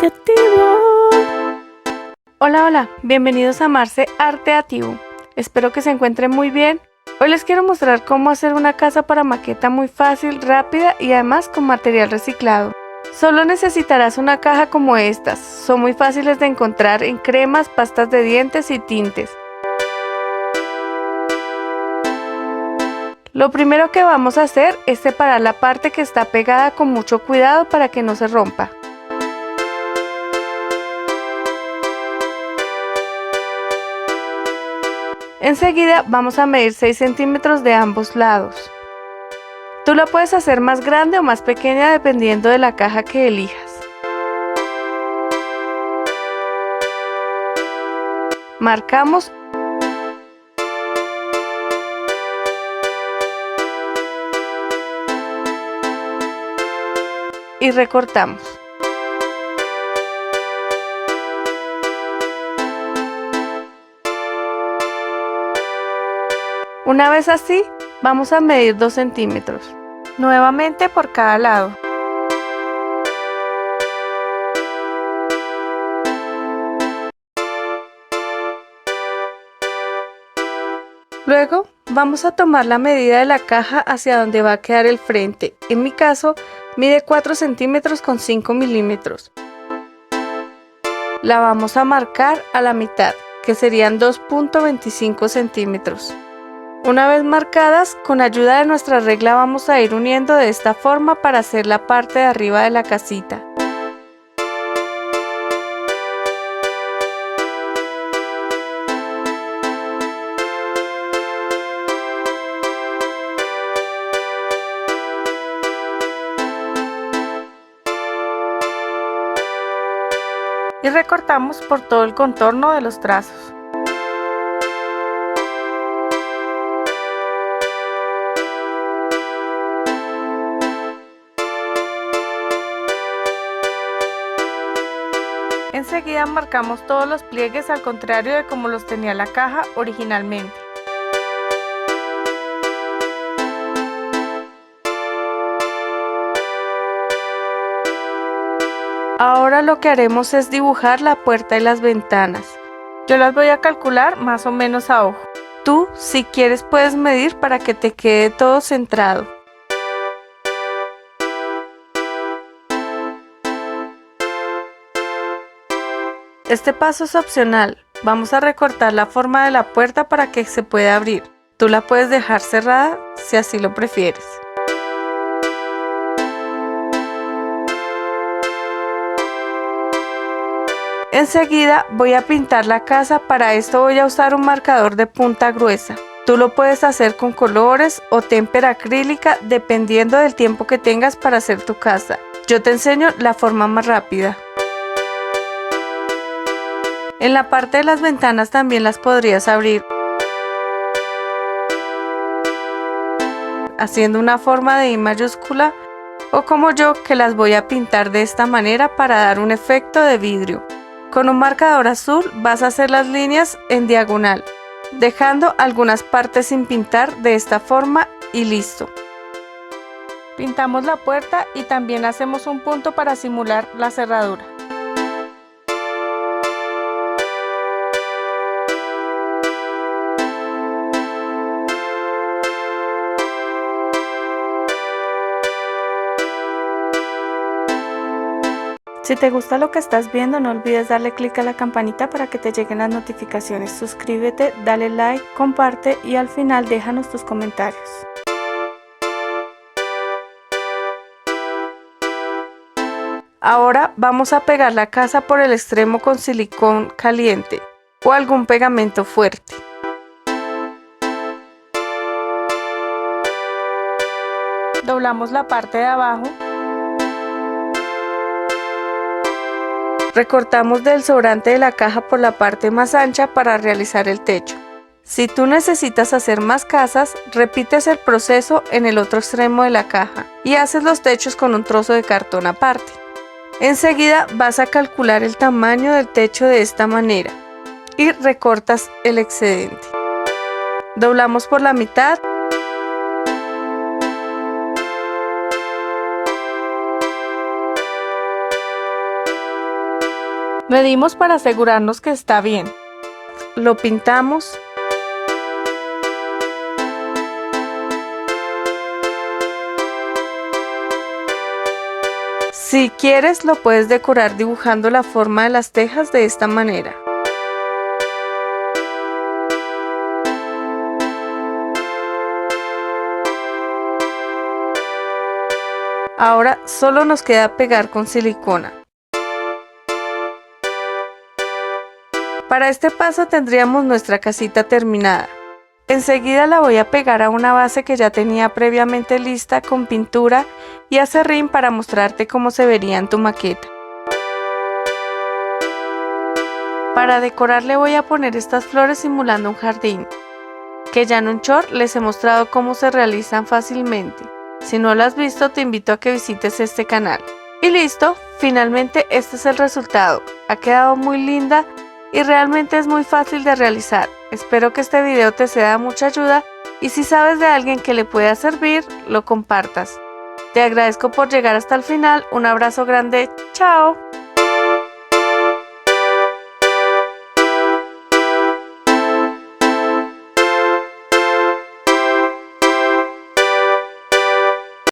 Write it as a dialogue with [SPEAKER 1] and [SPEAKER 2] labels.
[SPEAKER 1] Arteativo. Hola, bienvenidos a Marce Arteativo. Espero que se encuentren muy bien. Hoy les quiero mostrar cómo hacer una casa para maqueta muy fácil, rápida y además con material reciclado. Solo necesitarás una caja como estas. Son muy fáciles de encontrar en cremas, pastas de dientes y tintes. Lo primero que vamos a hacer es separar la parte que está pegada con mucho cuidado para que no se rompa. Enseguida vamos a medir 6 centímetros de ambos lados. Tú la puedes hacer más grande o más pequeña dependiendo de la caja que elijas. Marcamos y recortamos. Una vez así, vamos a medir 2 centímetros, nuevamente por cada lado. Luego, vamos a tomar la medida de la caja hacia donde va a quedar el frente. En mi caso, mide 4 centímetros con 5 milímetros. La vamos a marcar a la mitad, que serían 2.25 centímetros. Una vez marcadas, con ayuda de nuestra regla vamos a ir uniendo de esta forma para hacer la parte de arriba de la casita. Y recortamos por todo el contorno de los trazos. Enseguida marcamos todos los pliegues al contrario de como los tenía la caja originalmente. Ahora lo que haremos es dibujar la puerta y las ventanas. Yo las voy a calcular más o menos a ojo. Tú, si quieres, puedes medir para que te quede todo centrado. Este paso es opcional. Vamos a recortar la forma de la puerta para que se pueda abrir. Tú la puedes dejar cerrada si así lo prefieres. Enseguida voy a pintar la casa. Para esto voy a usar un marcador de punta gruesa. Tú lo puedes hacer con colores o témpera acrílica dependiendo del tiempo que tengas para hacer tu casa. Yo te enseño la forma más rápida. En la parte de las ventanas también las podrías abrir, haciendo una forma de I mayúscula, o como yo, que las voy a pintar de esta manera para dar un efecto de vidrio. Con un marcador azul vas a hacer las líneas en diagonal, dejando algunas partes sin pintar de esta forma y listo. Pintamos la puerta y también hacemos un punto para simular la cerradura. Si te gusta lo que estás viendo, no olvides darle clic a la campanita para que te lleguen las notificaciones. Suscríbete, dale like, comparte y al final déjanos tus comentarios. Ahora vamos a pegar la casa por el extremo con silicón caliente o algún pegamento fuerte. Doblamos la parte de abajo. Recortamos del sobrante de la caja por la parte más ancha para realizar el techo. Si tú necesitas hacer más casas, repites el proceso en el otro extremo de la caja y haces los techos con un trozo de cartón aparte. Enseguida vas a calcular el tamaño del techo de esta manera y recortas el excedente. Doblamos por la mitad. Medimos para asegurarnos que está bien. Lo pintamos. Si quieres, lo puedes decorar dibujando la forma de las tejas de esta manera. Ahora solo nos queda pegar con silicona. Para este paso tendríamos nuestra casita terminada. Enseguida la voy a pegar a una base que ya tenía previamente lista con pintura y acerrín para mostrarte cómo se vería en tu maqueta. Para decorar le voy a poner estas flores simulando un jardín, que ya en un short les he mostrado cómo se realizan fácilmente. Si no lo has visto, te invito a que visites este canal. Y listo, finalmente este es el resultado. Ha quedado muy linda y realmente es muy fácil de realizar. Espero que este video te sea de mucha ayuda y si sabes de alguien que le pueda servir, lo compartas. Te agradezco por llegar hasta el final. Un abrazo grande. ¡Chao!